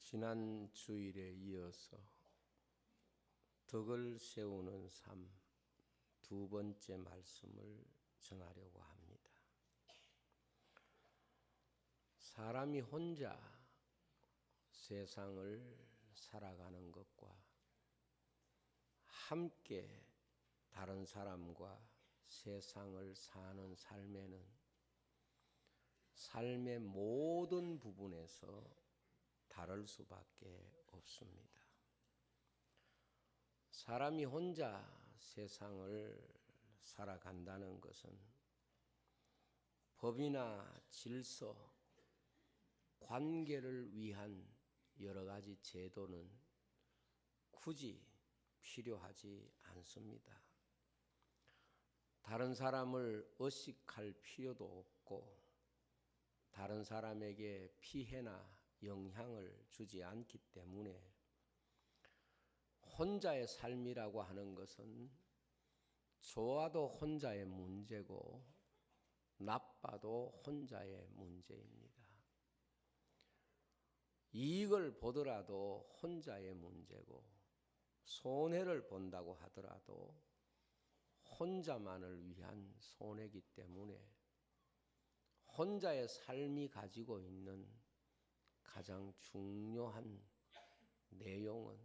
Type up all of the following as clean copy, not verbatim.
지난 주일에 이어서 덕을 세우는 삶 두 번째 말씀을 전하려고 합니다. 사람이 혼자 세상을 살아가는 것과 함께 다른 사람과 세상을 사는 삶에는 삶의 모든 부분에서 다를 수밖에 없습니다. 사람이 혼자 세상을 살아간다는 것은 법이나 질서, 관계를 위한 여러 가지 제도는 굳이 필요하지 않습니다. 다른 사람을 의식할 필요도 없고 다른 사람에게 피해나 영향을 주지 않기 때문에 혼자의 삶이라고 하는 것은 좋아도 혼자의 문제고 나빠도 혼자의 문제입니다. 이익을 보더라도 혼자의 문제고 손해를 본다고 하더라도 혼자만을 위한 손해이기 때문에 혼자의 삶이 가지고 있는 가장 중요한 내용은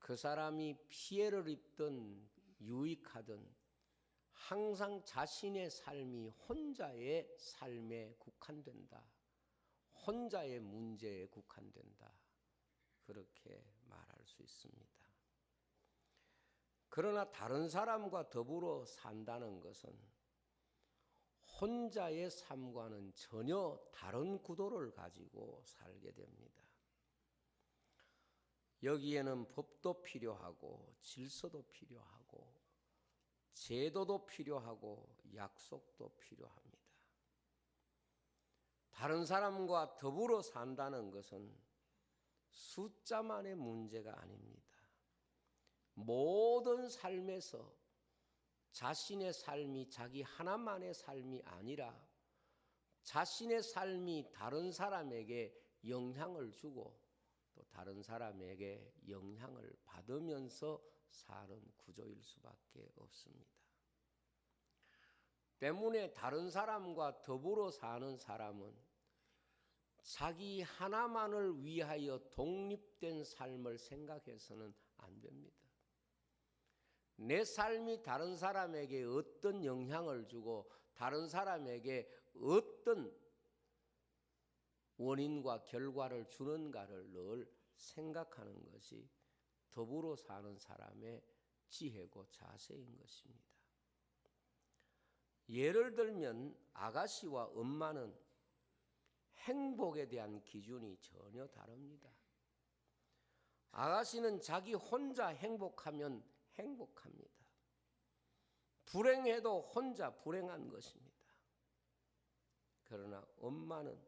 그 사람이 피해를 입든 유익하든 항상 자신의 삶이 혼자의 삶에 국한된다. 혼자의 문제에 국한된다. 그렇게 말할 수 있습니다. 그러나 다른 사람과 더불어 산다는 것은 혼자의 삶과는 전혀 다른 구도를 가지고 살게 됩니다. 여기에는 법도 필요하고 질서도 필요하고 제도도 필요하고 약속도 필요합니다. 다른 사람과 더불어 산다는 것은 숫자만의 문제가 아닙니다. 모든 삶에서 자신의 삶이 자기 하나만의 삶이 아니라 자신의 삶이 다른 사람에게 영향을 주고 또 다른 사람에게 영향을 받으면서 사는 구조일 수밖에 없습니다. 때문에 다른 사람과 더불어 사는 사람은 자기 하나만을 위하여 독립된 삶을 생각해서는 안 됩니다. 내 삶이 다른 사람에게 어떤 영향을 주고 다른 사람에게 어떤 원인과 결과를 주는가를 늘 생각하는 것이 더불어 사는 사람의 지혜고 자세인 것입니다. 예를 들면 아가씨와 엄마는 행복에 대한 기준이 전혀 다릅니다. 아가씨는 자기 혼자 행복하면 행복합니다. 불행해도 혼자 불행한 것입니다. 그러나 엄마는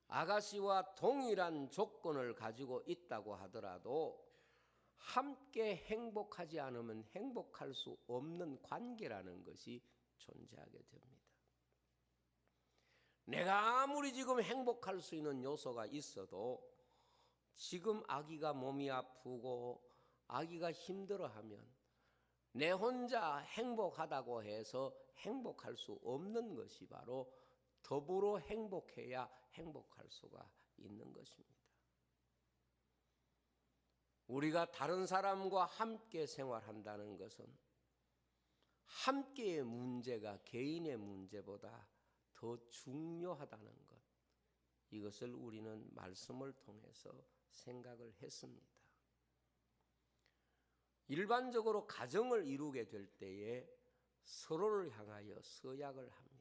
아가씨와 동일한 조건을 가지고 있다고 하더라도 함께 행복하지 않으면 행복할 수 없는 관계라는 것이 존재하게 됩니다. 내가 아무리 지금 행복할 수 있는 요소가 있어도 지금 아기가 몸이 아프고 아기가 힘들어하면 내 혼자 행복하다고 해서 행복할 수 없는 것이 바로 더불어 행복해야 행복할 수가 있는 것입니다. 우리가 다른 사람과 함께 생활한다는 것은 함께의 문제가 개인의 문제보다 더 중요하다는 것, 이것을 우리는 말씀을 통해서 생각을 했습니다. 일반적으로 가정을 이루게 될 때에 서로를 향하여 서약을 합니다.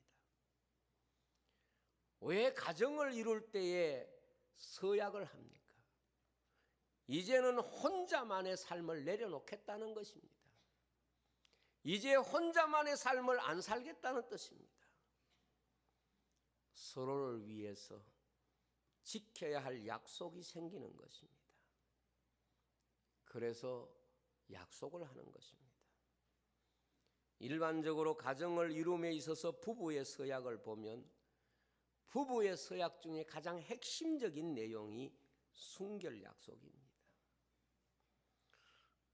왜 가정을 이룰 때에 서약을 합니까? 이제는 혼자만의 삶을 내려놓겠다는 것입니다. 이제 혼자만의 삶을 안 살겠다는 뜻입니다. 서로를 위해서 지켜야 할 약속이 생기는 것입니다. 그래서 약속을 하는 것입니다. 일반적으로 가정을 이룸에 있어서 부부의 서약을 보면 부부의 서약 중에 가장 핵심적인 내용이 순결 약속입니다.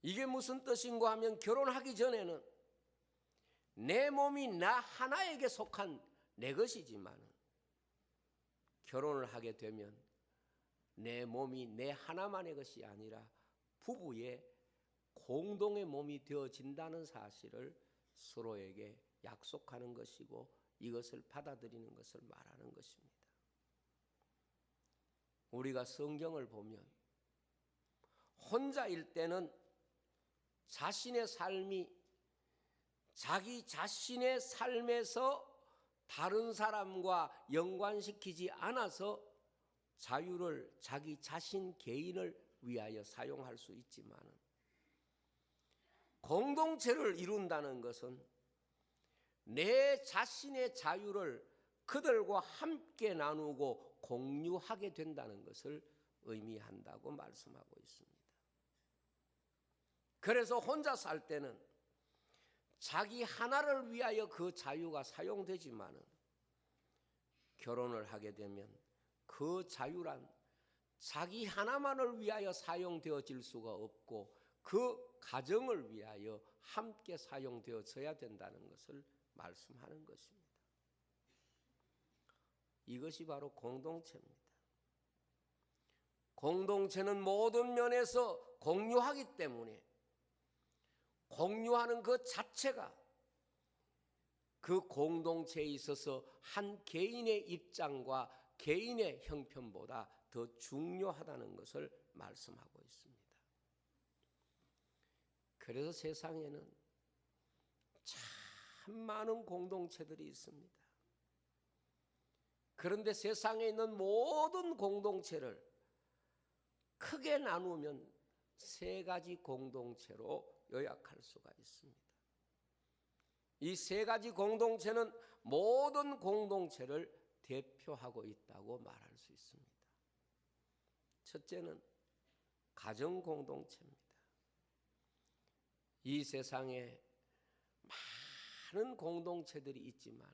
이게 무슨 뜻인가 하면 결혼하기 전에는 내 몸이 나 하나에게 속한 내 것이지만 결혼을 하게 되면 내 몸이 내 하나만의 것이 아니라 부부의 공동의 몸이 되어진다는 사실을 서로에게 약속하는 것이고 이것을 받아들이는 것을 말하는 것입니다. 우리가 성경을 보면 혼자일 때는 자신의 삶이 자기 자신의 삶에서 다른 사람과 연관시키지 않아서 자유를 자기 자신 개인을 위하여 사용할 수 있지만 공동체를 이룬다는 것은 내 자신의 자유를 그들과 함께 나누고 공유하게 된다는 것을 의미한다고 말씀하고 있습니다. 그래서 혼자 살 때는 자기 하나를 위하여 그 자유가 사용되지만 결혼을 하게 되면 그 자유란 자기 하나만을 위하여 사용되어질 수가 없고 그 가정을 위하여 함께 사용되어져야 된다는 것을 말씀하는 것입니다. 이것이 바로 공동체입니다. 공동체는 모든 면에서 공유하기 때문에 공유하는 그 자체가 그 공동체에 있어서 한 개인의 입장과 개인의 형편보다 더 중요하다는 것을 말씀하고 있습니다. 그래서 세상에는 참 많은 공동체들이 있습니다. 그런데 세상에 있는 모든 공동체를 크게 나누면 세 가지 공동체로 요약할 수가 있습니다. 이 세 가지 공동체는 모든 공동체를 대표하고 있다고 말할 수 있습니다. 첫째는 가정 공동체입니다. 이 세상에 많은 공동체들이 있지만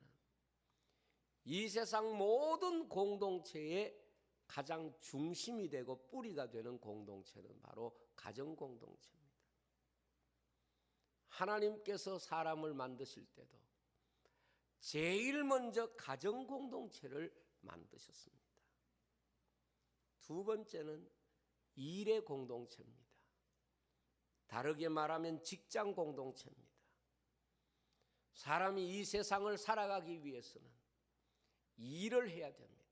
이 세상 모든 공동체의 가장 중심이 되고 뿌리가 되는 공동체는 바로 가정 공동체입니다. 하나님께서 사람을 만드실 때도 제일 먼저 가정 공동체를 만드셨습니다. 두 번째는 일의 공동체입니다. 다르게 말하면 직장 공동체입니다. 사람이 이 세상을 살아가기 위해서는 일을 해야 됩니다.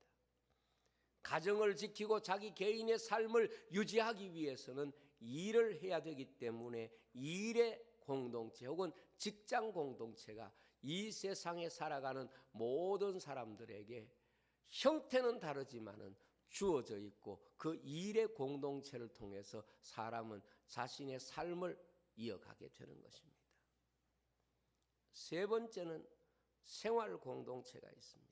가정을 지키고 자기 개인의 삶을 유지하기 위해서는 일을 해야 되기 때문에 일의 공동체 혹은 직장 공동체가 이 세상에 살아가는 모든 사람들에게 형태는 다르지만은 주어져 있고 그 일의 공동체를 통해서 사람은 자신의 삶을 이어가게 되는 것입니다. 세 번째는 생활 공동체가 있습니다.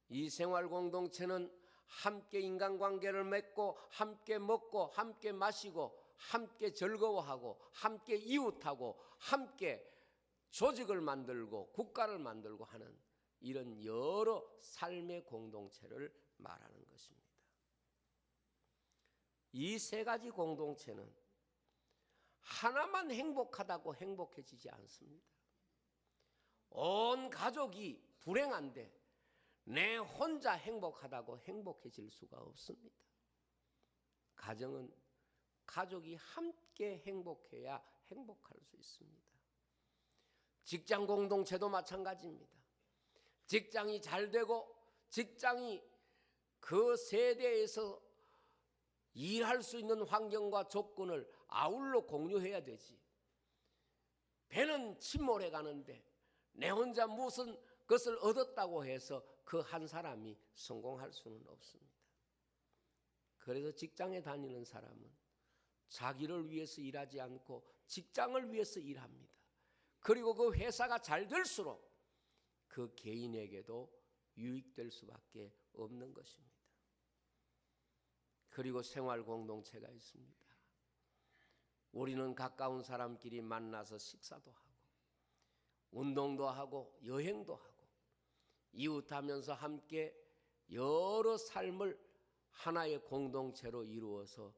이 생활 공동체는 함께 인간관계를 맺고 함께 먹고 함께 마시고 함께 즐거워하고 함께 이웃하고 함께 조직을 만들고 국가를 만들고 하는 이런 여러 삶의 공동체를 말하는 것입니다. 이 세 가지 공동체는 하나만 행복하다고 행복해지지 않습니다. 온 가족이 불행한데 내 혼자 행복하다고 행복해질 수가 없습니다. 가정은 가족이 함께 행복해야 행복할 수 있습니다. 직장 공동체도 마찬가지입니다. 직장이 잘 되고 직장이 그 세대에서 일할 수 있는 환경과 조건을 아울러 공유해야 되지. 배는 침몰해 가는데 내 혼자 무슨 것을 얻었다고 해서 그 한 사람이 성공할 수는 없습니다. 그래서 직장에 다니는 사람은 자기를 위해서 일하지 않고 직장을 위해서 일합니다. 그리고 그 회사가 잘 될수록 그 개인에게도 유익될 수밖에 없는 것입니다. 그리고 생활 공동체가 있습니다. 우리는 가까운 사람끼리 만나서 식사도 하고 운동도 하고 여행도 하고 이웃하면서 함께 여러 삶을 하나의 공동체로 이루어서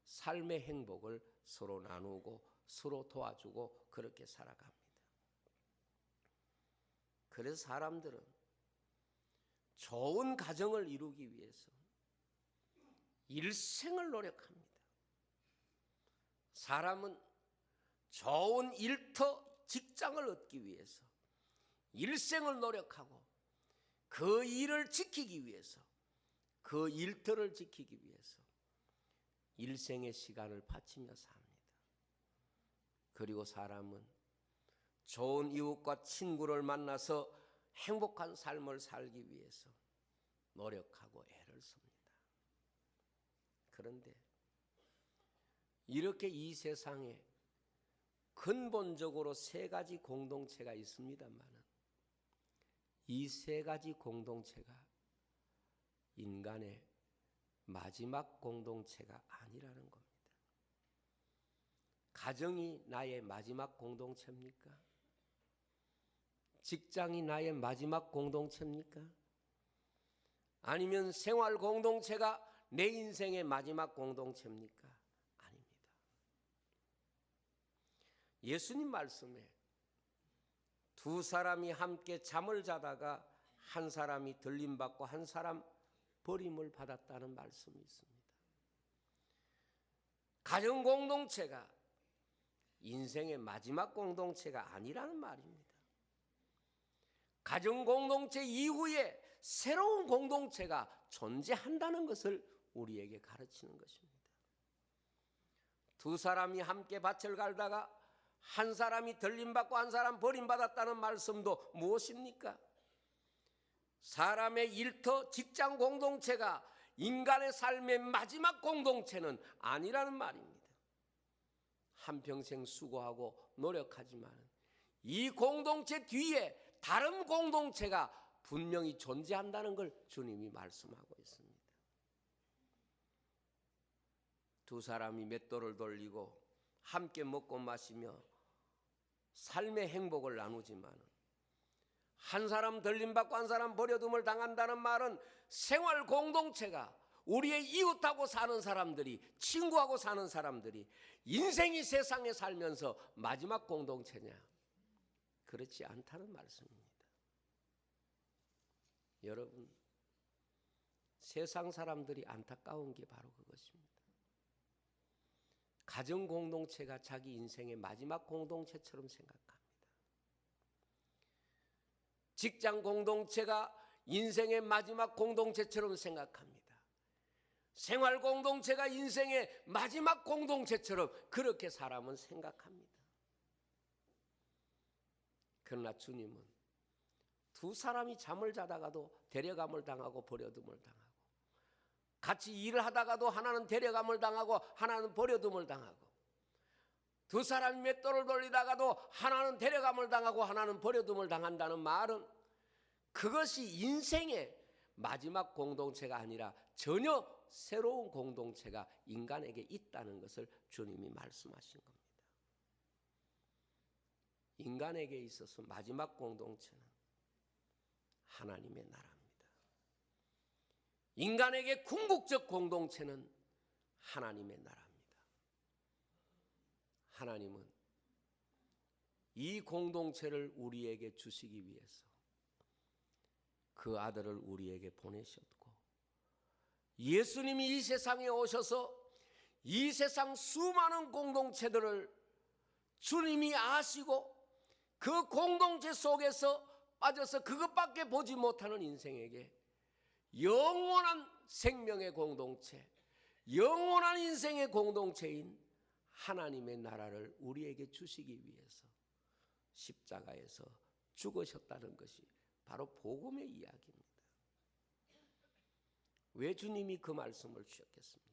삶의 행복을 서로 나누고 서로 도와주고 그렇게 살아갑니다. 그래서 사람들은 좋은 가정을 이루기 위해서 일생을 노력합니다. 사람은 좋은 일터, 직장을 얻기 위해서 일생을 노력하고 그 일을 지키기 위해서, 그 일터를 지키기 위해서 일생의 시간을 바치며 삽니다. 그리고 사람은 좋은 이웃과 친구를 만나서 행복한 삶을 살기 위해서 노력하고 애를 씁니다. 그런데 이렇게 이 세상에 근본적으로 세 가지 공동체가 있습니다만 이 세 가지 공동체가 인간의 마지막 공동체가 아니라는 겁니다. 가정이 나의 마지막 공동체입니까? 직장이 나의 마지막 공동체입니까? 아니면 생활 공동체가 내 인생의 마지막 공동체입니까? 아닙니다. 예수님 말씀에 두 사람이 함께 잠을 자다가 한 사람이 들림받고 한 사람 버림을 받았다는 말씀이 있습니다. 가정 공동체가 인생의 마지막 공동체가 아니라는 말입니다. 가정 공동체 이후에 새로운 공동체가 존재한다는 것을 우리에게 가르치는 것입니다. 두 사람이 함께 밭을 갈다가 한 사람이 들림받고 한 사람 버림받았다는 말씀도 무엇입니까? 사람의 일터, 직장 공동체가 인간의 삶의 마지막 공동체는 아니라는 말입니다. 한평생 수고하고 노력하지만 이 공동체 뒤에 다른 공동체가 분명히 존재한다는 걸 주님이 말씀하고 있습니다. 두 사람이 맷돌을 돌리고 함께 먹고 마시며 삶의 행복을 나누지만 한 사람 들림받고 한 사람 버려둠을 당한다는 말은 생활 공동체가 우리의 이웃하고 사는 사람들이, 친구하고 사는 사람들이 인생이 세상에 살면서 마지막 공동체냐? 그렇지 않다는 말씀입니다. 여러분, 세상 사람들이 안타까운 게 바로 그것입니다. 가정 공동체가 자기 인생의 마지막 공동체처럼 생각합니다. 직장 공동체가 인생의 마지막 공동체처럼 생각합니다. 생활 공동체가 인생의 마지막 공동체처럼 그렇게 사람은 생각합니다. 그러나 주님은 두 사람이 잠을 자다가도 데려감을 당하고 버려둠을 당하고, 같이 일을 하다가도 하나는 데려감을 당하고 하나는 버려둠을 당하고, 두 사람이 맷돌을 돌리다가도 하나는 데려감을 당하고 하나는 버려둠을 당한다는 말은 그것이 인생의 마지막 공동체가 아니라 전혀 새로운 공동체가 인간에게 있다는 것을 주님이 말씀하신 겁니다. 인간에게 있어서 마지막 공동체는 하나님의 나라입니다. 인간에게 궁극적 공동체는 하나님의 나라입니다. 하나님은 이 공동체를 우리에게 주시기 위해서 그 아들을 우리에게 보내셨고, 예수님이 이 세상에 오셔서 이 세상 수많은 공동체들을 주님이 아시고 그 공동체 속에서 빠져서 그것밖에 보지 못하는 인생에게 영원한 생명의 공동체, 영원한 인생의 공동체인 하나님의 나라를 우리에게 주시기 위해서 십자가에서 죽으셨다는 것이 바로 복음의 이야기입니다. 왜 주님이 그 말씀을 주셨겠습니까?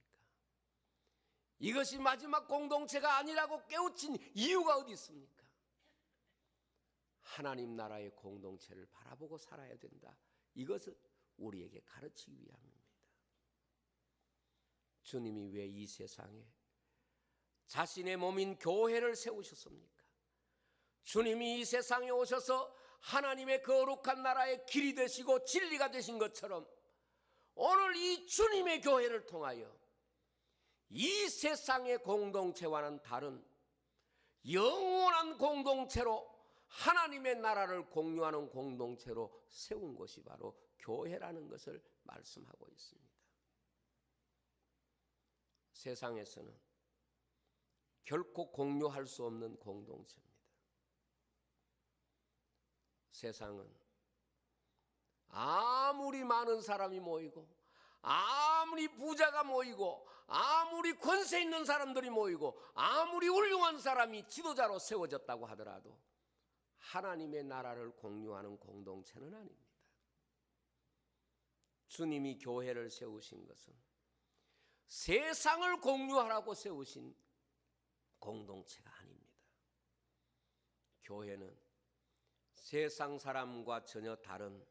이것이 마지막 공동체가 아니라고 깨우친 이유가 어디 있습니까? 하나님 나라의 공동체를 바라보고 살아야 된다. 이것을 우리에게 가르치기 위함입니다. 주님이 왜 이 세상에 자신의 몸인 교회를 세우셨습니까? 주님이 이 세상에 오셔서 하나님의 거룩한 나라의 길이 되시고 진리가 되신 것처럼 오늘 이 주님의 교회를 통하여 이 세상의 공동체와는 다른 영원한 공동체로 하나님의 나라를 공유하는 공동체로 세운 것이 바로 교회라는 것을 말씀하고 있습니다. 세상에서는 결코 공유할 수 없는 공동체입니다. 세상은 아무리 많은 사람이 모이고 아무리 부자가 모이고 아무리 권세 있는 사람들이 모이고 아무리 훌륭한 사람이 지도자로 세워졌다고 하더라도 하나님의 나라를 공유하는 공동체는 아닙니다. 주님이 교회를 세우신 것은 세상을 공유하라고 세우신 공동체가 아닙니다. 교회는 세상 사람과 전혀 다른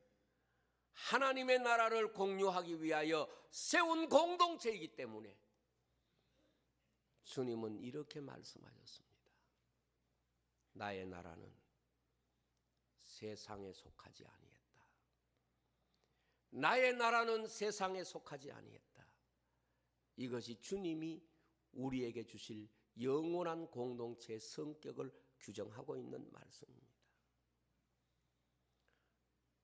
하나님의 나라를 공유하기 위하여 세운 공동체이기 때문에 주님은 이렇게 말씀하셨습니다. 나의 나라는 세상에 속하지 아니했다. 나의 나라는 세상에 속하지 아니했다. 이것이 주님이 우리에게 주실 영원한 공동체의 성격을 규정하고 있는 말씀입니다.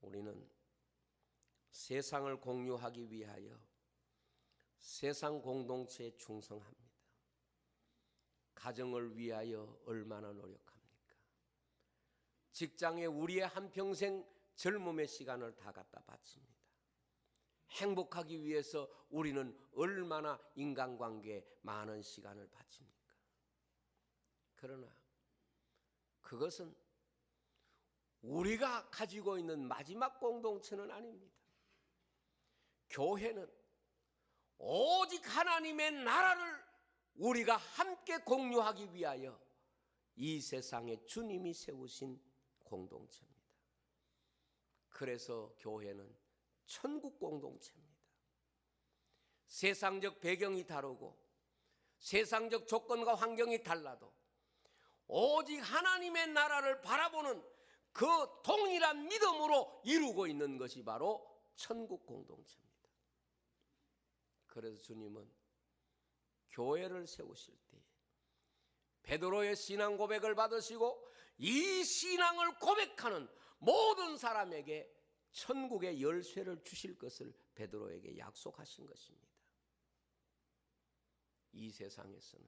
우리는 세상을 공유하기 위하여 세상 공동체에 충성합니다. 가정을 위하여 얼마나 노력합니까? 직장에 우리의 한평생 젊음의 시간을 다 갖다 바칩니다. 행복하기 위해서 우리는 얼마나 인간관계에 많은 시간을 바칩니까? 그러나 그것은 우리가 가지고 있는 마지막 공동체는 아닙니다. 교회는 오직 하나님의 나라를 우리가 함께 공유하기 위하여 이 세상에 주님이 세우신 공동체입니다. 그래서 교회는 천국 공동체입니다. 세상적 배경이 다르고 세상적 조건과 환경이 달라도 오직 하나님의 나라를 바라보는 그 동일한 믿음으로 이루고 있는 것이 바로 천국 공동체입니다. 그래서 주님은 교회를 세우실 때 베드로의 신앙 고백을 받으시고 이 신앙을 고백하는 모든 사람에게 천국의 열쇠를 주실 것을 베드로에게 약속하신 것입니다. 이 세상에서는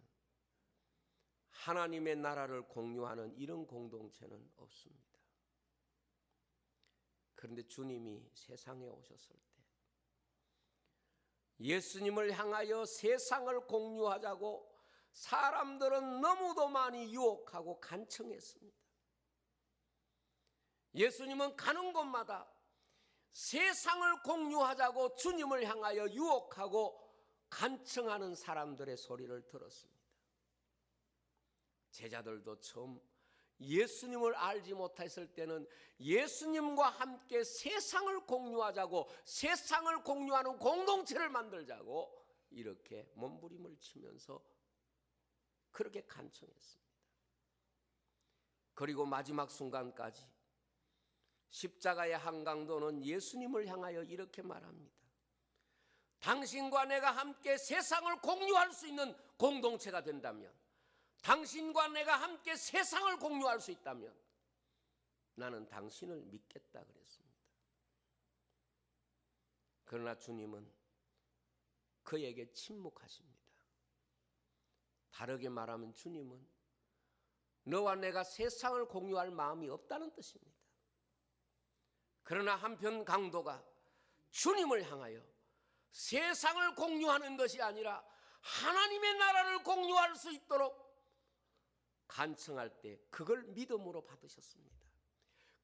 하나님의 나라를 공유하는 이런 공동체는 없습니다. 그런데 주님이 세상에 오셨을 때 예수님을 향하여 세상을 공유하자고 사람들은 너무도 많이 유혹하고 간청했습니다. 예수님은 가는 곳마다 세상을 공유하자고 주님을 향하여 유혹하고 간청하는 사람들의 소리를 들었습니다. 제자들도 처음 예수님을 알지 못했을 때는 예수님과 함께 세상을 공유하자고 세상을 공유하는 공동체를 만들자고 이렇게 몸부림을 치면서 그렇게 간청했습니다. 그리고 마지막 순간까지 십자가의 한강도는 예수님을 향하여 이렇게 말합니다. 당신과 내가 함께 세상을 공유할 수 있는 공동체가 된다면, 당신과 내가 함께 세상을 공유할 수 있다면 나는 당신을 믿겠다 그랬습니다. 그러나 주님은 그에게 침묵하십니다. 다르게 말하면 주님은 너와 내가 세상을 공유할 마음이 없다는 뜻입니다. 그러나 한편 강도가 주님을 향하여 세상을 공유하는 것이 아니라 하나님의 나라를 공유할 수 있도록 간청할 때 그걸 믿음으로 받으셨습니다.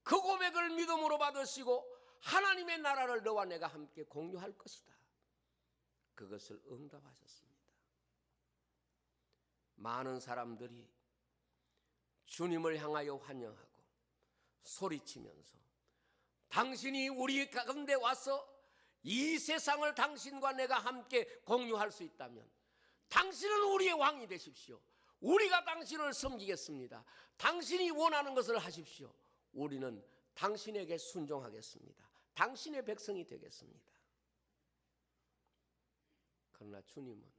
그 고백을 믿음으로 받으시고 하나님의 나라를 너와 내가 함께 공유할 것이다, 그것을 응답하셨습니다. 많은 사람들이 주님을 향하여 환영하고 소리치면서 당신이 우리 가운데 와서 이 세상을 당신과 내가 함께 공유할 수 있다면 당신은 우리의 왕이 되십시오. 우리가 당신을 섬기겠습니다. 당신이 원하는 것을 하십시오. 우리는 당신에게 순종하겠습니다. 당신의 백성이 되겠습니다. 그러나 주님은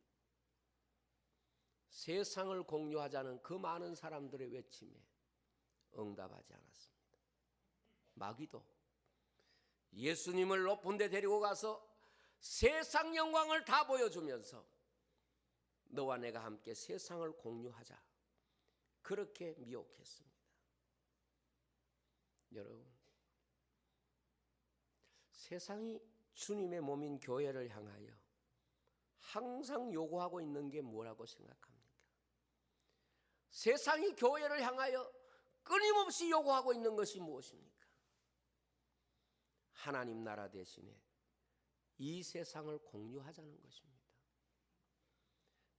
세상을 공유하자는 그 많은 사람들의 외침에 응답하지 않았습니다. 마귀도 예수님을 높은 데 데리고 가서 세상 영광을 다 보여주면서 너와 내가 함께 세상을 공유하자, 그렇게 미혹했습니다. 여러분, 세상이 주님의 몸인 교회를 향하여 항상 요구하고 있는 게 뭐라고 생각합니까? 세상이 교회를 향하여 끊임없이 요구하고 있는 것이 무엇입니까? 하나님 나라 대신에 이 세상을 공유하자는 것입니다.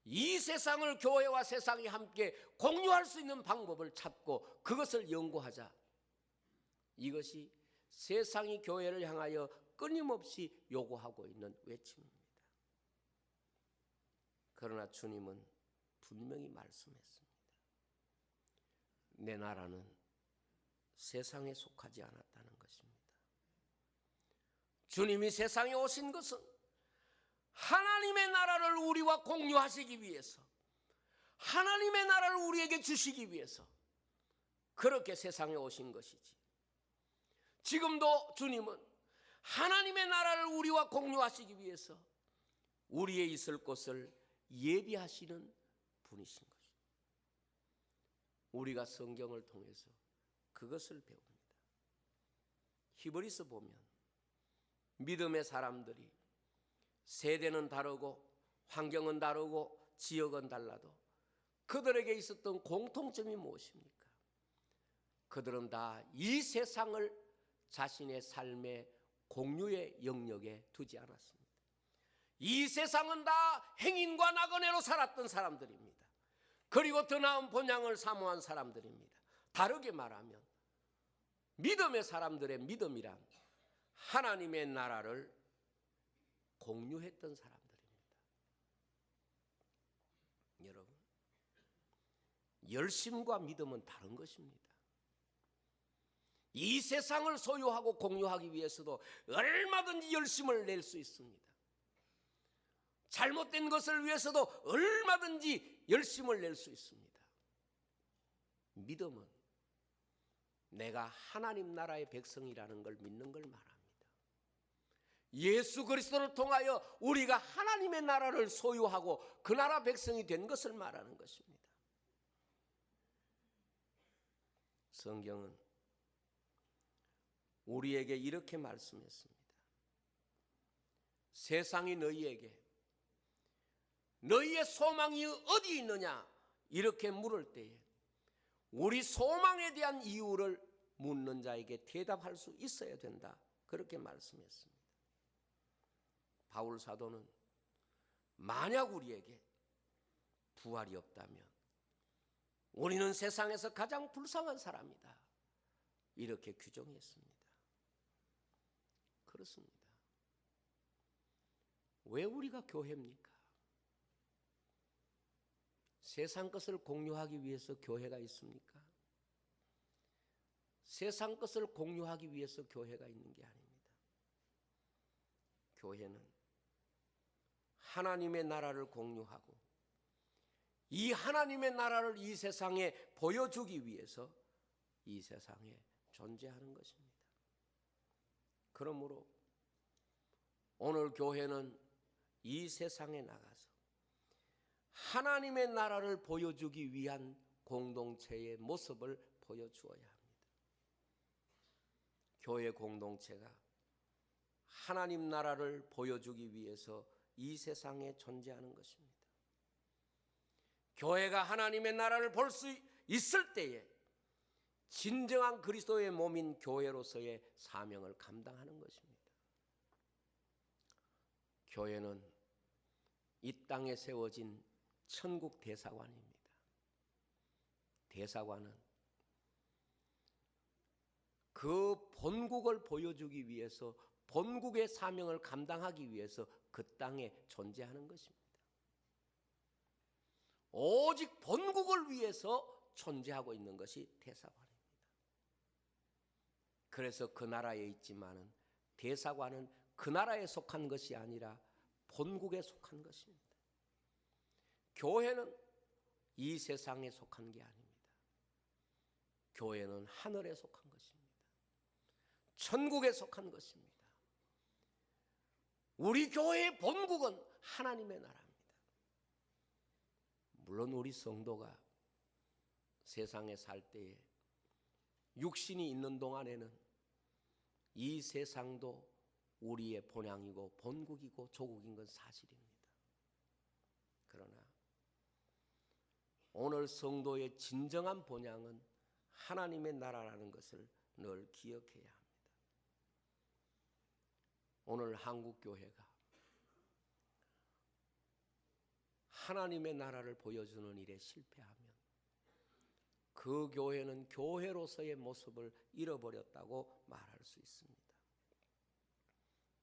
이 세상을 교회와 세상이 함께 공유할 수 있는 방법을 찾고 그것을 연구하자. 이것이 세상이 교회를 향하여 끊임없이 요구하고 있는 외침입니다. 그러나 주님은 분명히 말씀했습니다. 내 나라는 세상에 속하지 않았다는 것입니다. 주님이 세상에 오신 것은 하나님의 나라를 우리와 공유하시기 위해서, 하나님의 나라를 우리에게 주시기 위해서 그렇게 세상에 오신 것이지, 지금도 주님은 하나님의 나라를 우리와 공유하시기 위해서 우리의 있을 곳을 예비하시는 분이신 것입니다. 우리가 성경을 통해서 그것을 배웁니다. 히브리서 보면 믿음의 사람들이 세대는 다르고 환경은 다르고 지역은 달라도 그들에게 있었던 공통점이 무엇입니까? 그들은 다 이 세상을 자신의 삶의 공유의 영역에 두지 않았습니다. 이 세상은 다 행인과 나그네로 살았던 사람들입니다. 그리고 더 나은 본향을 사모한 사람들입니다. 다르게 말하면 믿음의 사람들의 믿음이란 하나님의 나라를 공유했던 사람들입니다. 여러분, 열심과 믿음은 다른 것입니다. 이 세상을 소유하고 공유하기 위해서도 얼마든지 열심을 낼 수 있습니다. 잘못된 것을 위해서도 얼마든지 열심을 낼 수 있습니다. 믿음은 내가 하나님 나라의 백성이라는 걸 믿는 걸 말합니다. 예수 그리스도를 통하여 우리가 하나님의 나라를 소유하고 그 나라 백성이 된 것을 말하는 것입니다. 성경은 우리에게 이렇게 말씀했습니다. 세상이 너희에게 너희의 소망이 어디 있느냐 이렇게 물을 때에 우리 소망에 대한 이유를 묻는 자에게 대답할 수 있어야 된다, 그렇게 말씀했습니다. 바울 사도는 만약 우리에게 부활이 없다면 우리는 세상에서 가장 불쌍한 사람이다, 이렇게 규정했습니다. 그렇습니다. 왜 우리가 교회입니까? 세상 것을 공유하기 위해서 교회가 있습니까? 세상 것을 공유하기 위해서 교회가 있는 게 아닙니다. 교회는 하나님의 나라를 공유하고 이 하나님의 나라를 이 세상에 보여주기 위해서 이 세상에 존재하는 것입니다. 그러므로 오늘 교회는 이 세상에 나가서 하나님의 나라를 보여주기 위한 공동체의 모습을 보여주어야 합니다. 교회 공동체가 하나님 나라를 보여주기 위해서 이 세상에 존재하는 것입니다. 교회가 하나님의 나라를 볼 수 있을 때에 진정한 그리스도의 몸인 교회로서의 사명을 감당하는 것입니다. 교회는 이 땅에 세워진 천국 대사관입니다. 대사관은 그 본국을 보여주기 위해서, 본국의 사명을 감당하기 위해서 그 땅에 존재하는 것입니다. 오직 본국을 위해서 존재하고 있는 것이 대사관입니다. 그래서 그 나라에 있지만은 대사관은 그 나라에 속한 것이 아니라 본국에 속한 것입니다. 교회는 이 세상에 속한 게 아닙니다. 교회는 하늘에 속한 것입니다. 천국에 속한 것입니다. 우리 교회의 본국은 하나님의 나라입니다. 물론 우리 성도가 세상에 살 때에 육신이 있는 동안에는 이 세상도 우리의 본향이고 본국이고 조국인 건 사실입니다. 그러나 오늘 성도의 진정한 본향은 하나님의 나라라는 것을 늘 기억해야 합니다. 오늘 한국교회가 하나님의 나라를 보여주는 일에 실패하면 그 교회는 교회로서의 모습을 잃어버렸다고 말할 수 있습니다.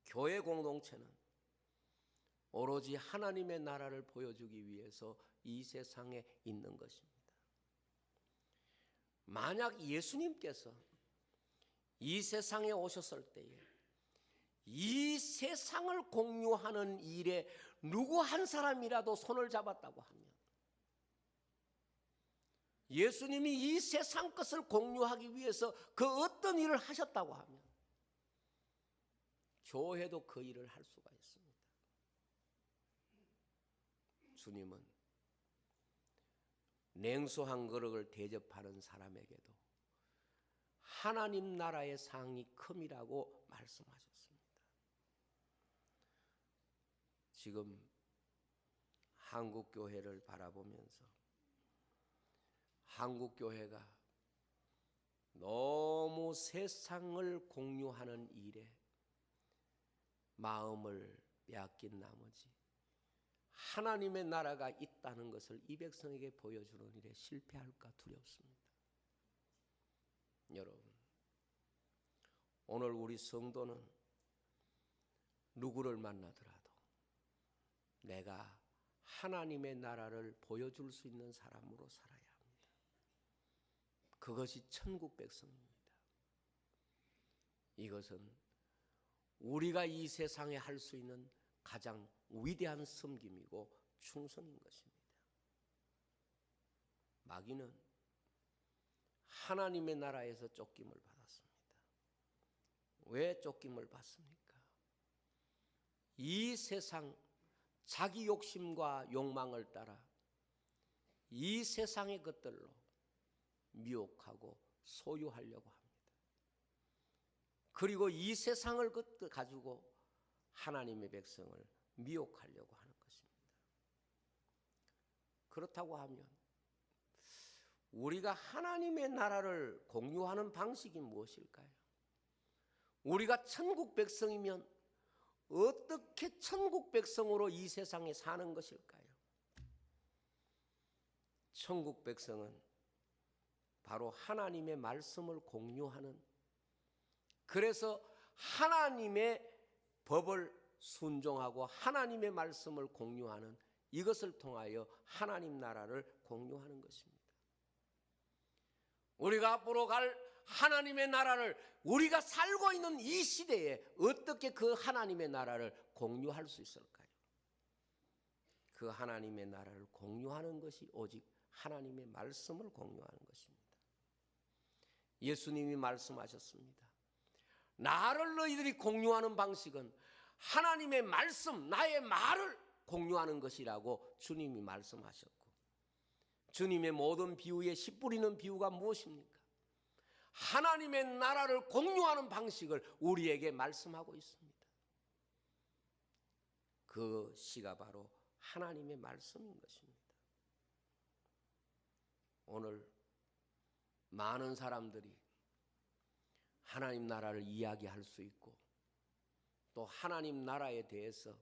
교회 공동체는 오로지 하나님의 나라를 보여주기 위해서 이 세상에 있는 것입니다. 만약 예수님께서 이 세상에 오셨을 때에 이 세상을 공유하는 일에 누구 한 사람이라도 손을 잡았다고 하면, 예수님이 이 세상 것을 공유하기 위해서 그 어떤 일을 하셨다고 하면 교회도 그 일을 할 수가 있습니다. 주님은 냉수 한 그릇을 대접하는 사람에게도 하나님 나라의 상이 큼이라고 말씀하셨습니다. 지금 한국교회를 바라보면서 한국교회가 너무 세상을 공유하는 일에 마음을 빼앗긴 나머지 하나님의 나라가 있다는 것을 이 백성에게 보여주는 일에 실패할까 두렵습니다. 여러분, 오늘 우리 성도는 누구를 만나더라도 내가 하나님의 나라를 보여줄 수 있는 사람으로 살아야 합니다. 그것이 천국 백성입니다. 이것은 우리가 이 세상에 할 수 있는 가장 위대한 섬김이고 충성인 것입니다. 마귀는 하나님의 나라에서 쫓김을 받았습니다. 왜 쫓김을 받습니까? 이 세상 자기 욕심과 욕망을 따라 이 세상의 것들로 미혹하고 소유하려고 합니다. 그리고 이 세상을 가지고 하나님의 백성을 미혹하려고 하는 것입니다. 그렇다고 하면 우리가 하나님의 나라를 공유하는 방식이 무엇일까요? 우리가 천국 백성이면 어떻게 천국 백성으로 이 세상에 사는 것일까요? 천국 백성은 바로 하나님의 말씀을 공유하는, 그래서 하나님의 법을 순종하고 하나님의 말씀을 공유하는, 이것을 통하여 하나님 나라를 공유하는 것입니다. 우리가 앞으로 갈 하나님의 나라를 우리가 살고 있는 이 시대에 어떻게 그 하나님의 나라를 공유할 수 있을까요? 그 하나님의 나라를 공유하는 것이 오직 하나님의 말씀을 공유하는 것입니다. 예수님이 말씀하셨습니다. 나를 너희들이 공유하는 방식은 하나님의 말씀, 나의 말을 공유하는 것이라고 주님이 말씀하셨고, 주님의 모든 비유에 씨 뿌리는 비유가 무엇입니까? 하나님의 나라를 공유하는 방식을 우리에게 말씀하고 있습니다. 그 씨가 바로 하나님의 말씀인 것입니다. 오늘 많은 사람들이 하나님 나라를 이야기할 수 있고 또 하나님 나라에 대해서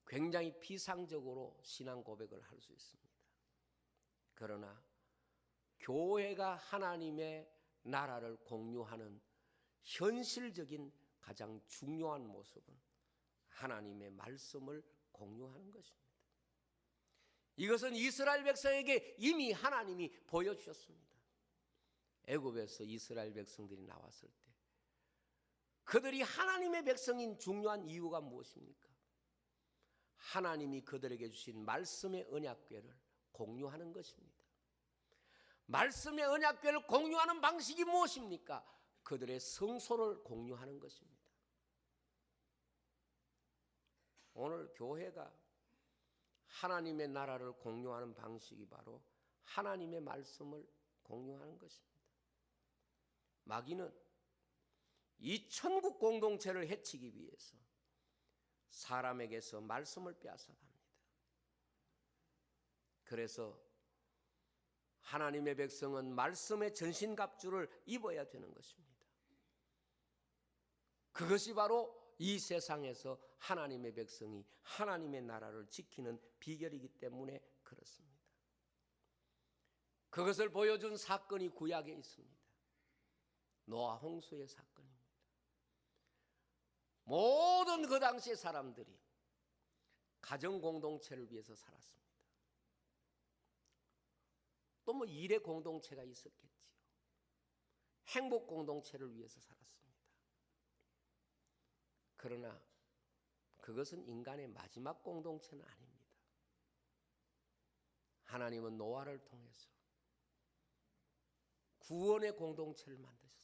굉장히 피상적으로 신앙 고백을 할 수 있습니다. 그러나 교회가 하나님의 나라를 공유하는 현실적인 가장 중요한 모습은 하나님의 말씀을 공유하는 것입니다. 이것은 이스라엘 백성에게 이미 하나님이 보여주셨습니다. 애굽에서 이스라엘 백성들이 나왔을 때 그들이 하나님의 백성인 중요한 이유가 무엇입니까? 하나님이 그들에게 주신 말씀의 언약궤를 공유하는 것입니다. 말씀의 언약궤를 공유하는 방식이 무엇입니까? 그들의 성소를 공유하는 것입니다. 오늘 교회가 하나님의 나라를 공유하는 방식이 바로 하나님의 말씀을 공유하는 것입니다. 마귀는 이 천국 공동체를 해치기 위해서 사람에게서 말씀을 빼앗아갑니다. 그래서 하나님의 백성은 말씀의 전신갑주를 입어야 되는 것입니다. 그것이 바로 이 세상에서 하나님의 백성이 하나님의 나라를 지키는 비결이기 때문에 그렇습니다. 그것을 보여준 사건이 구약에 있습니다. 노아 홍수의 사건입니다. 모든 그 당시의 사람들이 가정 공동체를 위해서 살았습니다. 또 뭐 일의 공동체가 있었겠지요. 행복 공동체를 위해서 살았습니다. 그러나 그것은 인간의 마지막 공동체는 아닙니다. 하나님은 노아를 통해서 구원의 공동체를 만드셨습니다.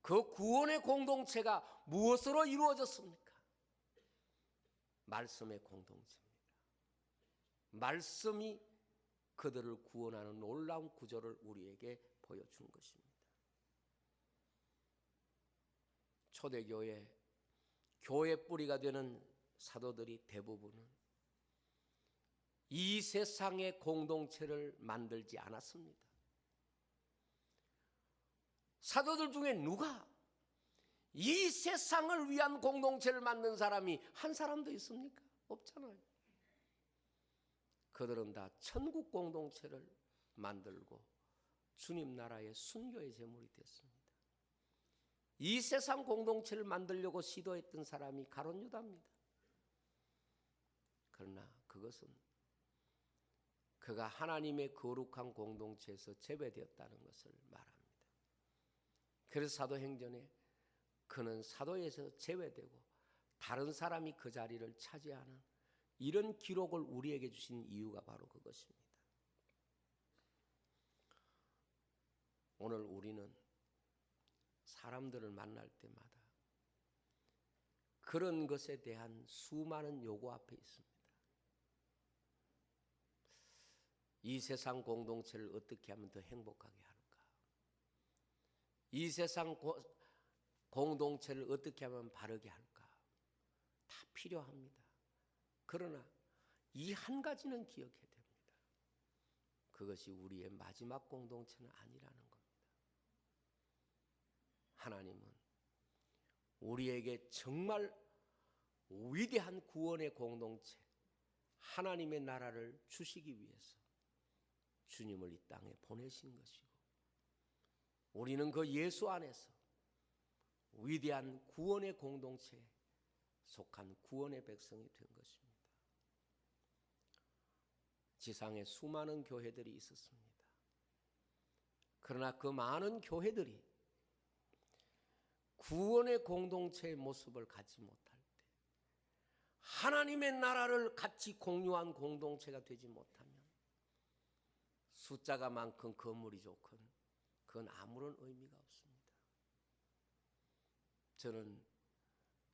그 구원의 공동체가 무엇으로 이루어졌습니까? 말씀의 공동체입니다. 말씀이 그들을 구원하는 놀라운 구조를 우리에게 보여준 것입니다. 초대교회, 교회 뿌리가 되는 사도들이 대부분은 이 세상의 공동체를 만들지 않았습니다. 사도들 중에 누가 이 세상을 위한 공동체를 만든 사람이 한 사람도 있습니까? 없잖아요. 그들은 다 천국 공동체를 만들고 주님 나라의 순교의 제물이 됐습니다. 이 세상 공동체를 만들려고 시도했던 사람이 가룟 유다입니다. 그러나 그것은 그가 하나님의 거룩한 공동체에서 제외되었다는 것을 말합니다. 그래서 사도행전에 그는 사도에서 제외되고 다른 사람이 그 자리를 차지하는 이런 기록을 우리에게 주신 이유가 바로 그것입니다. 오늘 우리는 사람들을 만날 때마다 그런 것에 대한 수많은 요구 앞에 있습니다. 이 세상 공동체를 어떻게 하면 더 행복하게 할까? 이 세상 공동체를 어떻게 하면 바르게 할까? 다 필요합니다. 그러나 이 한 가지는 기억해야 됩니다. 그것이 우리의 마지막 공동체는 아니라는 겁니다. 하나님은 우리에게 정말 위대한 구원의 공동체, 하나님의 나라를 주시기 위해서 주님을 이 땅에 보내신 것이고, 우리는 그 예수 안에서 위대한 구원의 공동체에 속한 구원의 백성이 된 것입니다. 지상에 수많은 교회들이 있었습니다. 그러나 그 많은 교회들이 구원의 공동체의 모습을 갖지 못할 때, 하나님의 나라를 같이 공유한 공동체가 되지 못하면 숫자가 많건 건물이 좋건 그건 아무런 의미가 없습니다. 저는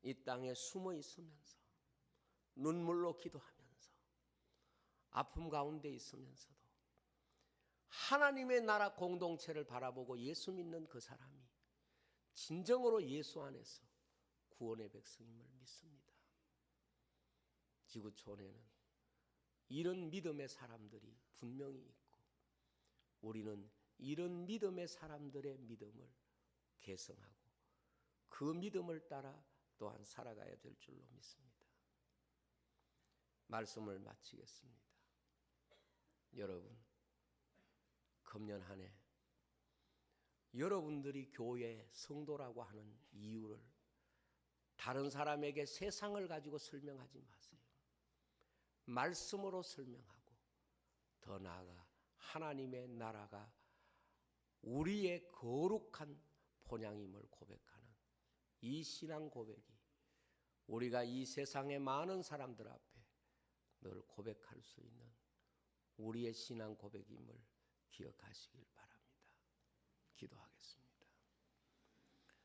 이 땅에 숨어 있으면서 눈물로 기도하면서 아픔 가운데 있으면서도 하나님의 나라 공동체를 바라보고 예수 믿는 그 사람이 진정으로 예수 안에서 구원의 백성임을 믿습니다. 지구촌에는 이런 믿음의 사람들이 분명히 있고, 우리는 이런 믿음의 사람들의 믿음을 계승하고 그 믿음을 따라 또한 살아가야 될 줄로 믿습니다. 말씀을 마치겠습니다. 여러분, 금년 한 해 여러분들이 교회 성도라고 하는 이유를 다른 사람에게 세상을 가지고 설명하지 마세요. 말씀으로 설명하고, 더 나아가 하나님의 나라가 우리의 거룩한 본향임을 고백하는 이 신앙 고백이 우리가 이 세상의 많은 사람들 앞에 늘 고백할 수 있는 우리의 신앙 고백임을 기억하시길 바랍니다.